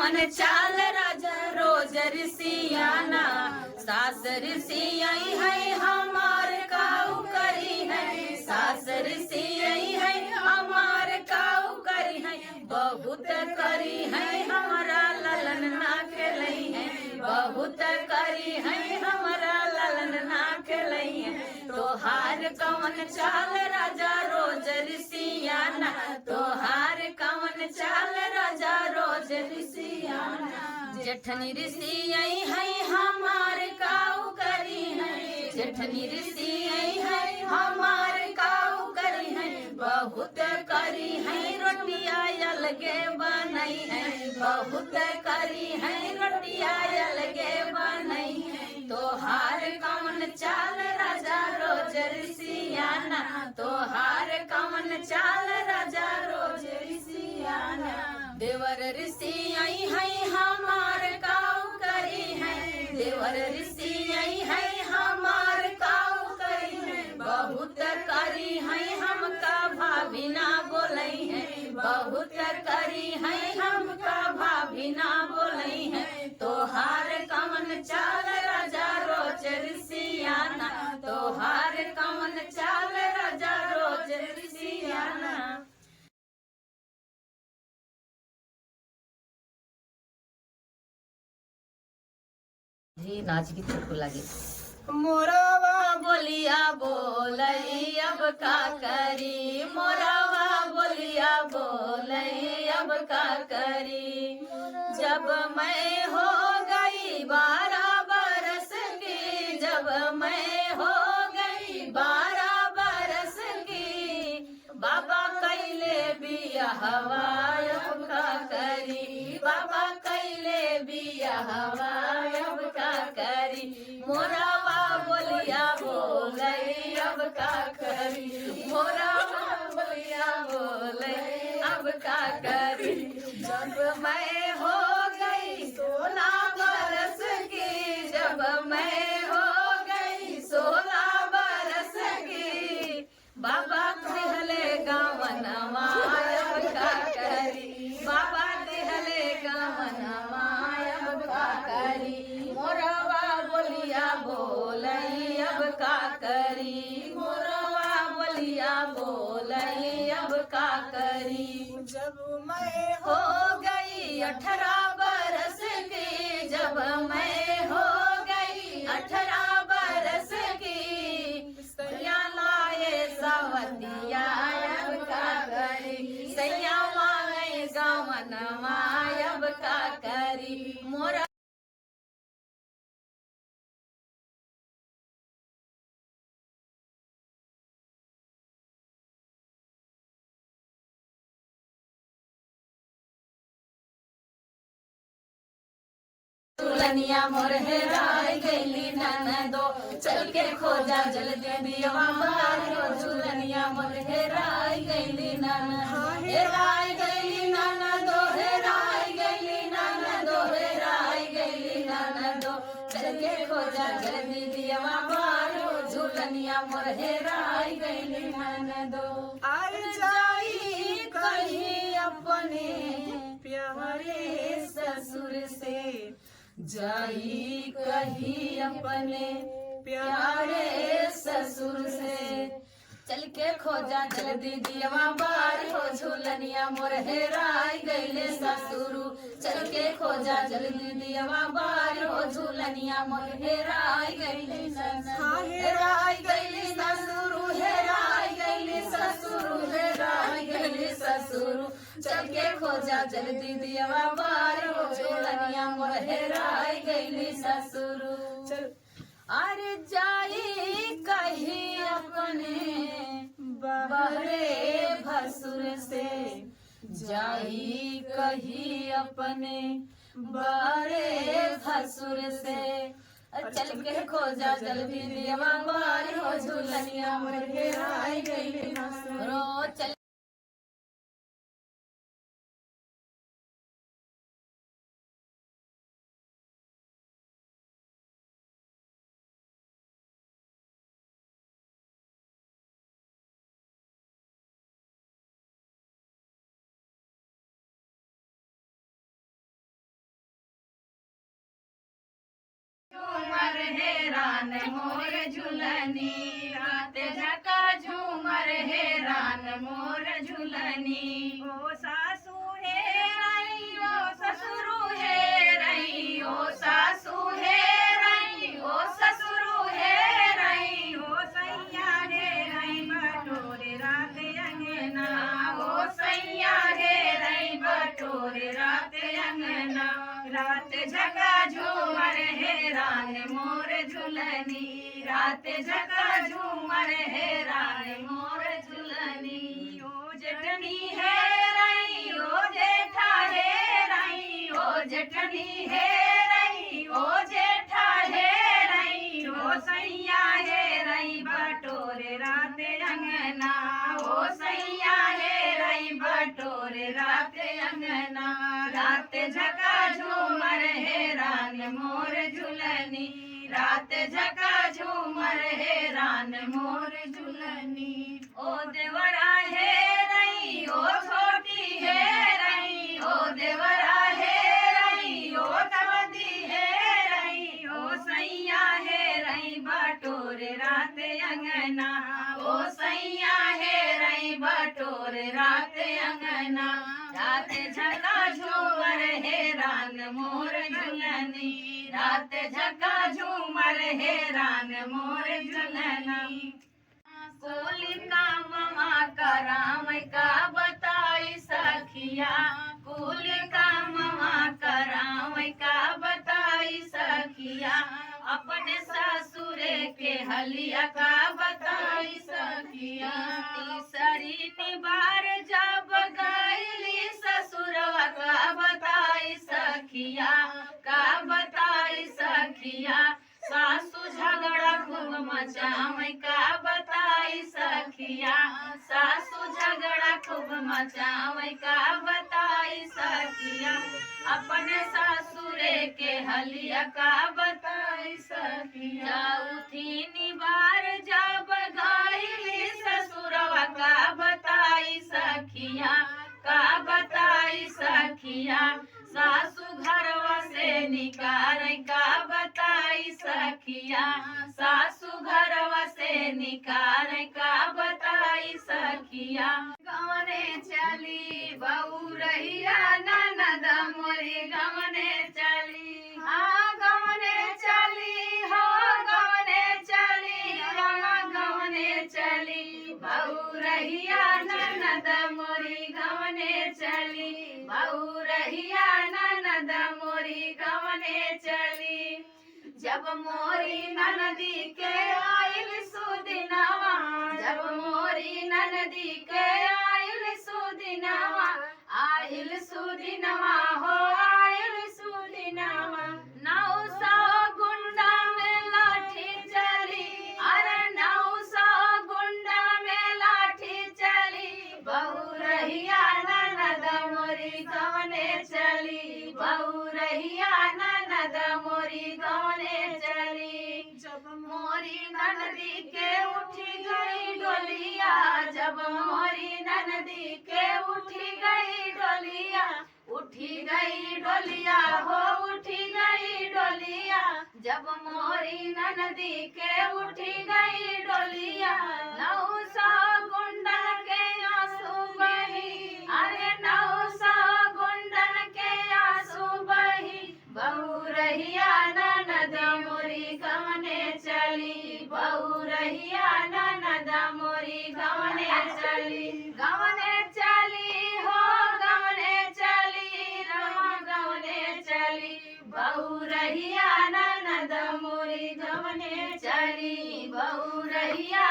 मन चाल राजा रोज ऋषियाना सास ऋषियई है हमार काऊ करी है सास ऋषियई है हमार काऊ करी है बहुत करी है हमारा ललन ना खेलई है बहुत करी है हमारा ललन ना खेलई है तोहार कवन चाल राजा रोज ऋषियाना तोहार कवन चाल राजा रोज ऋषियाना जेठनी ऋषियई है हमार काऊ करी है जेठनी ऋषियई है हमार काऊ करी है बहुत करी है रोटिया अलगे बनई है बहुत करी है रोटिया अलगे बनई है तोहार कवन चाल राजा रोज ऋषियाना तोहार कवन चाल राजा रोज ऋषियाना देवर ऋषियई है हमार काऊ करी है देवर ऋषियई है हमार काऊ करी है बहुत करी है हमका भाभी ना बोलई है बहुत करी है हमका भाभी ना बोलई है तोहार कवन चाल राजा रोज ऋषियाना तोहार कवन चाल राजा रोज ऋषियाना जी नाच की तुमको लगे मोरावा बोलिया बोलई अब का करी मोरावा बोलिया बोलई अब का करी जब मैं हो गई 12 बरस की जब मैं हो गई 12 बरस की बाबा कैले बिया हवाय अब का करी बाबा कैले बिया हवाय अब का करी मोरावा बोलिया बोलई अब का करी मोरावा बोलिया बोलई अब का करी जब मैं हो गई 16 बरस की जब मैं हो गई 16 बरस की बाबा कहले गावनवा अब का करी बाबा कहले गावनवा अब का करी मोरवा बोलिया बोलई अब का करी मोरवा बोलिया बोलई अब का करी जब मैं हो गई 18 बरस की जब मैं हो गई 18 बरस की सैया लाए सवतिया अब का करी सैया मांगे गवनवा अब का करी मोरा झूलनिया मोर हेराई गईली ननदो चल के खोजा जल्दी दियवा मारो झूलनिया मोर हेराई गईली ननदो हेराई गईली ननदो हेराई गईली ननदो हेराई गईली ननदो चल के खोजा जल्दी दियवा मारो झूलनिया मोर हेराई गईली ननदो आई जाई कहीं अपने प्यारे ससुर से जाई कही अपने प्यारे ससुर से चल के खोजा जल्दी दियवा बार हो झूलनिया मोर हेराई गईले ससुरु चल के खोजा जल्दी दियवा बार हो झूलनिया मोर हेराई गईले हेराई गईले ससुरु हेराई गईले ससुरु हेराई गईले ससुरु चल के खोजा जल्दी दियवा बार हो झूलनिया मोर हेराई गईले ससुरु चल अरे जाई कही अपने बहरे भसुर से जाई कही अपने बहरे भसुर से चल के खोजा जल्दी दियवा बार हो झूलनिया मोर हेराई गईले रो चल हैरान मोर झुलनी, रात झका झूमर हैरान मोर झुलनी। ओ सासू हेराई ओ ससुरु हेरई ओ सासु हेरई ओ ससुरु हेरई ओ सैया हेराई बटोरे रात अंगना। ओ सैया हेरई बटोरे रात अंगना, रात झका झूमर हैरान मोर झुलनी, रात झका झूमर हैरान मोर झुलनी। ओ जटनी हेरई ओ जेठा हेरई ओ जटनी हेरई ओ जेठा हेरई ओ सैया हेरई बटोरे रात अंगना। ओ सैया हेरई बटोरे रात अंगना, रात झका झूमर हैरान मोर झुलनी, रात झका झूमर हैरान मोर झुलनी। ओ देवरा हेरई ओ छोटी हेरई ओ देवरा हेरई ओ चवदी हेरई ओ सैया हेरई बटोरे रात अंगना। ओ सैया हेरई बटोरे रात अंगना, रात झका झूमर हैरान मोर झुलनी, रात झका झूमर हैरान मोर झुलनी। कुल कामवा कराम का बताई सखिया, कुल कामवा कराम का बताई सखिया, अपने ससुरे के हलिया का बताई सखिया। तीसरी निबार जब गईली ससुरवा का बताई सखिया, का बताई सखिया। सासू झगड़ा खूब मचावे का बताई सखिया, सासू झगड़ा खूब मचावे का बताई सखिया, अपने ससुरे के हलिया का बताई सखिया। उठी निबार जब गईली ससुरवा का बताई सखिया, का बताई सखिया। सासू घरवा से निकार का बताई सखिया, सासू घरवा से निकार का बताई सखिया। गवने चली बहू रहिया ननद मोरी गवने चली, हाँ गवने चली हो गवने चली, हाँ गवने चली बहू रहिया ननद मोरी गवने चली, बहू रहिया ननद मोरी गवने चली। जब मोरी ननदी के आइल सुदिनवा, जब मोरी ननदी के आइल सुदिनवा, आइल सुदिनवा हो आइल सुदिनवा। 900 गुंडा में लाठी चली, अरे 900 गुंडा में लाठी चली, बहू रहिया ननद मोरी गवने चली, बहू रहिया ननद मोरी गवने चली। जब मोरी ननदी के उठी गई डोलिया, जब मोरी ननदी के उठी गई डोलिया, उठी गई डोलिया हो उठी गई डोलिया। जब मोरी ननदी के उठी गई डोलिया, 900 गुंडा के आंसू बही, अरे 900 गुंडन के आंसू बही, बहू रहिया ननद मोरी गवने चली, बहू रहिया ननद मोरी गवने चली, गवने चली हो गवने चली, रमा गवने चली, बहू रहिया ननद मोरी गवने चली, बहू रहिया